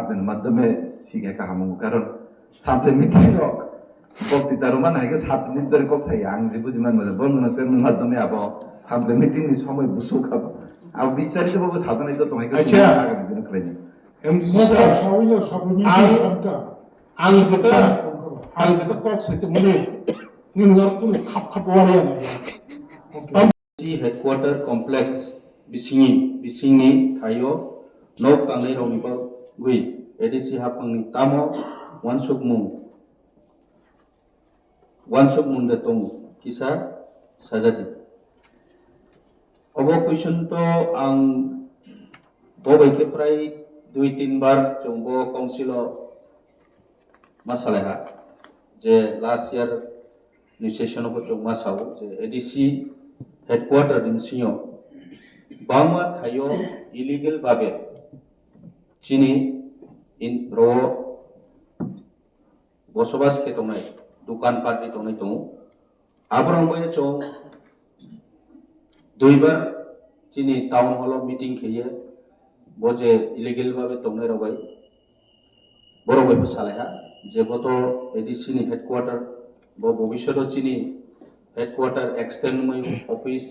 আপনাদের মাধ্যমে শিখে কাহামু কারণ সামনে মিটিং রক বক্তৃতার মানে হাইকে 7 মিনিট ধরে কক থাকি আং যে বুঝিমান মধ্যে বন্ধনা চেয়ারম্যান মাধ্যমে আব সামনে মিটিং নি সময় বুসু খাবো আর বিস্তারিত ভাবে সাধনাই তো তোমাকে আচ্ছা আগামী দিনে করে ang jeta kok sete mune ni ngar kun khap khap wari ana headquarter complex bisingni thayo nok tangai roniba gui ADC hapangni tamo wansukmung de tong kisa sajati obo question to ang bobai ke prai 2-3 bar jongbo councilo masalah je last year ni session ko jong masau je ADC headquarter din sinyo bangma thayo illegal babe chini in ro bosobas ke tongai dukan party tongai tong abrong boye chong duibar chini town hall meeting khiye boje illegal babe tongai robai বড় সালেহা যে বত ADC নি headquarter ভবিষ্যৎ চিনি headquarter extend ময়ু office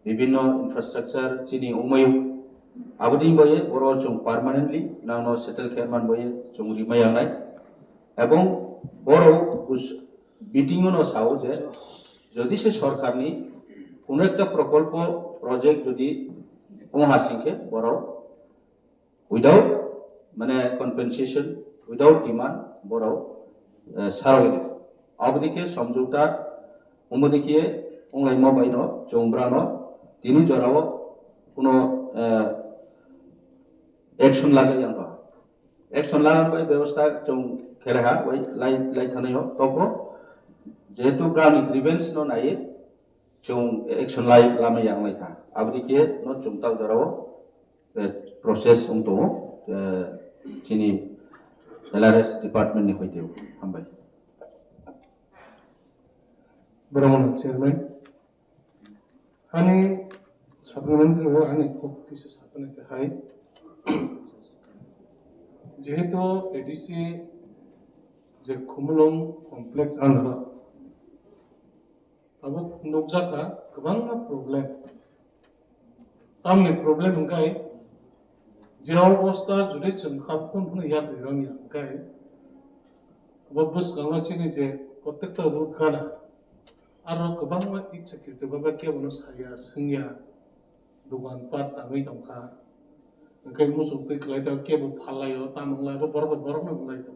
বিভিন্ন infrastructure চিনি উময়ু আবদি বয়ে বড় চং পার্মানেন্টলি নানো সেটেল খেরমান বয়ে চং রিমায়ানাই এবং বড় মিটিংও সাও যে যদি সে সরকারনি কোনো একটা প্রকল্প প্রজেক্ট যদি হাসিংকে বড় উইদাউট মানে compensation without demand borau saroi abdike samjauta umodikie onglai mobai no jombrano tini jorao kono action lagai yang action lagan bai ব্যবস্থা jong kheraha bai lai thanayo toko jehetu brani grievance no nai jong action lai lama yang lai tha abdike no jongtau jorao process ungto chini LRS department ni hoiteu hambai Brahman chairman ani supplementary ho ani খুব কিছু সাধনা দেখাই যেহেতু ADC যে Khumlung complex আন্ধারা আবো নকজাকা গোबां problem তামনি problem হংকাই যে অবস্থা যদি চমখাপন হয়ে যাবে রঙিয়া গাই ববস গাঙ্গাচিনি যে প্রত্যেকটা রুট গানা আর গোबां ইচ্ছা কিতে বাবা কে বনো সায়া সিংয়া দোকান পাট তাঙ্গই দংখা ওকে মুসু কই ক্লাইতা কে বো ফালায়ো তামংলাই বো বড় বড় না বলাই তো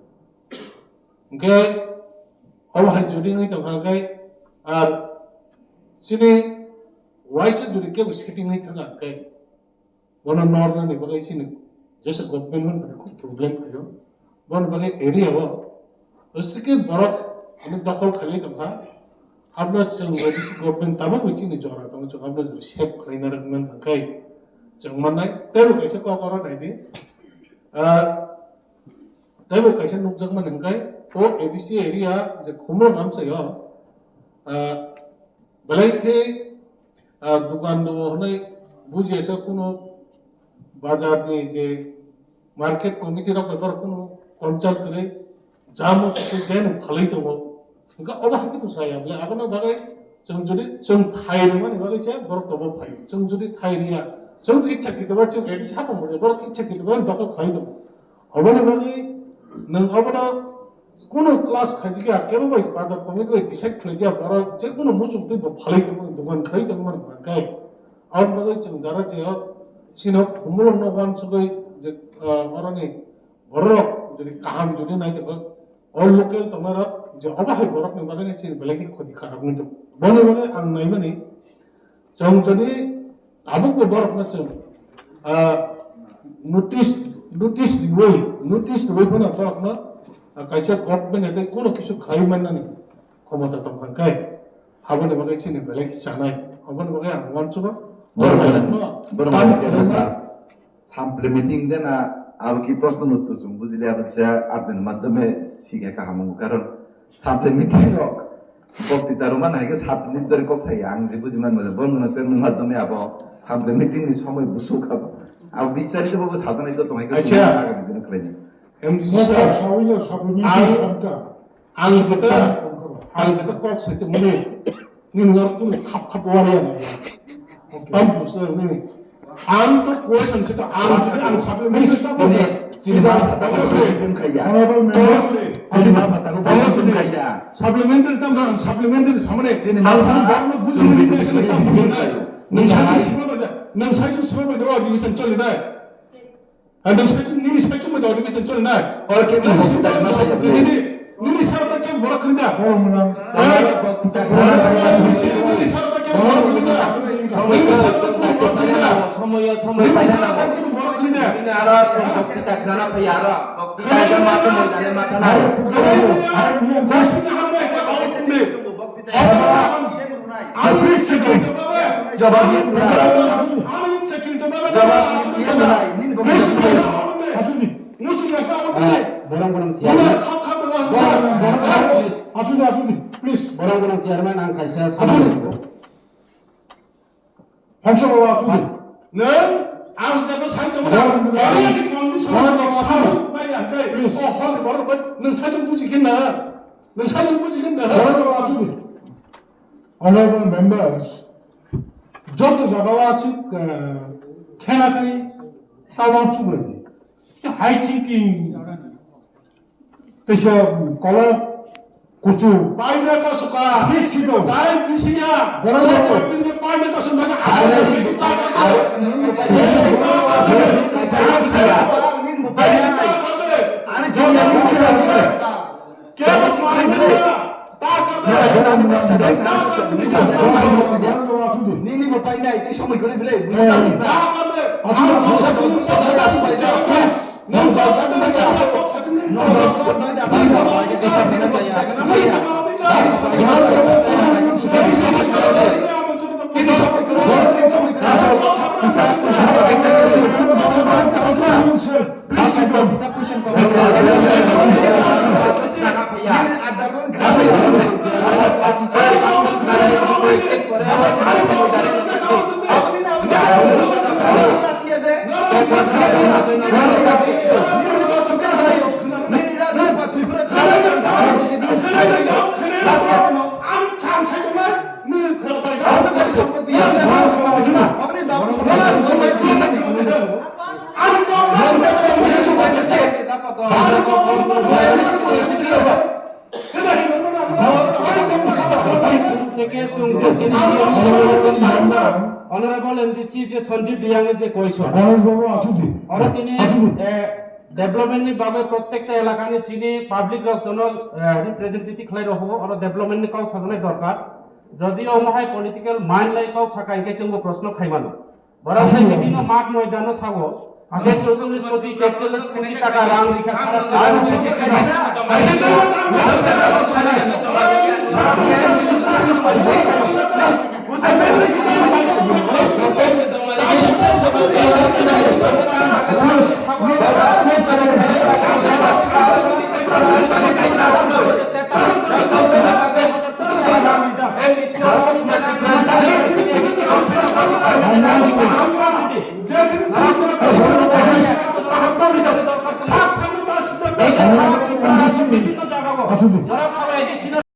ওকে অবহাই যদি নই দংখা গাই আর সিনে ওয়াইছে যদি কে বো সেটিং নই থাকা গাই वन नॉर्मल नहीं बगे इसी नहीं जैसे गवर्नमेंट में कुछ प्रॉब्लम है वन बगे एरिया वो उसके बरफ हमें दखल खाली तो था हमने चंगा जिस गवर्नमेंट तमाम कुछ नहीं जोड़ा तो मुझे हमने जो शेप खाली ना रखना कहीं चंगा नहीं तेरे कैसे को करो नहीं दी तेरे कैसे नुकसान में नहीं कहीं वो एडीसी एरिया जो खुमरो नाम से यो भले के दुकान दो होने बुझे ऐसा कुनो बाजार में जे मार्केट कमिटी रा पेपर को कंट्रोल करे जाम से जेन फलई तो वो उनका अबा के तो साया बले आगना बागे जों जदि जों थाइ माने बागे से बर तो फाइ जों जदि थाइ रिया जों तो इच्छा की तो जों एडी साप मोरे बर इच्छा की तो दक खाइ तो अबने बागे नों अबना कोनो क्लास खाजि के आके बाय बाजार कमिटी बाय डिसाइड खाइजा बर जे कोनो मुसुक तो फलई तो दुकान खाइ तो मन गाय और बागे जों जारा जे सिनो खुमलो नवान सबै जे अरनि बरक जदि काम जदि नाइ त अल लोकल तमरा जे अबाहाय बरक नि बागै चिन बेलेगि खदि खाराब नि त बने बने आं नाइ माने जों जदि आबुक बरक न जों नोटिस दिवै फना बरक न काइसा गभर्नमेन्ट हेते कोनो किसु खाइ माननानि क्षमता तमखाय हाबने बागै चिन बेलेगि जानाय हाबने बागै आं वानसुबा সামপ্লে মিটিং দেন আর কি প্রশ্ন উত্তর বুঝলে আপনাদের মাধ্যমে শিখে কাহামু কারণ সামপ্লে মিটিং রক বক্তৃতার মানে হাইকে 7 মিনিট ধরে কক থাকি আং যে বুঝিমান মধ্যে বন্ধনা চেয়ারম্যান মাধ্যমে আব সামপ্লে মিটিং নি সময় বুসু খাবো আর বিস্তারিত ভাবে সাধনাই তো তোমাকে আগামী দিনে করে MC가 사회적 사고를 안- ang kita kok sa muni ni kap warian am so ni am to question kita am supplement Sini mah patah presiden kaya. honorable member Sini mah patah presiden kaya. supplementary tam supplementary samane Sini ang mah bago buji ni ka tam buji nang Sini sa mah- nang sa sima daw division choli dai nang sa ni sa chuma daw division choli dai Or ke ni hospital na kaya. ni sa ta ke bora khanda 호르문랑 please Barang-barang chairman ang kaisa sama. 방송과 준비 네? 아무자도 살도 아니 condition 사무 빨리 안 돼. 너 사정 부지겠나? 너 사정 부지겠나? honorable 준비 honorable members 저도 자가와식 캐나다의 따원 수고지 하이 thinking 대셔 color 고추 빨리 가서 가. 피시도 나의 미신이야. 뭐라고? 근데 빨리 가서 내가 Ani sini yang Nini mo pa ina ito mo ikuli bile. Honorable MDC যে সঞ্জীব রিয়াংয়ে যে কইছো honorable 준비 আর তিনি development বাবে প্রত্যেকটা এলাকানে চিনি public zonal representative খাই রহব আর development cow সাজনাই দরকার যদিও মহাই পলিটিক্যাল মাইন্ড লাই কাউ সাকাইকে जों প্রশ্ন খাইমানো বরং বিভিন্ন মাঠ ময়দানো সাগো যে 44 কোটি 43 কোটি টাকা রাং লিখা সারা বিভিন্ন জায়গা যারা খাওয়াই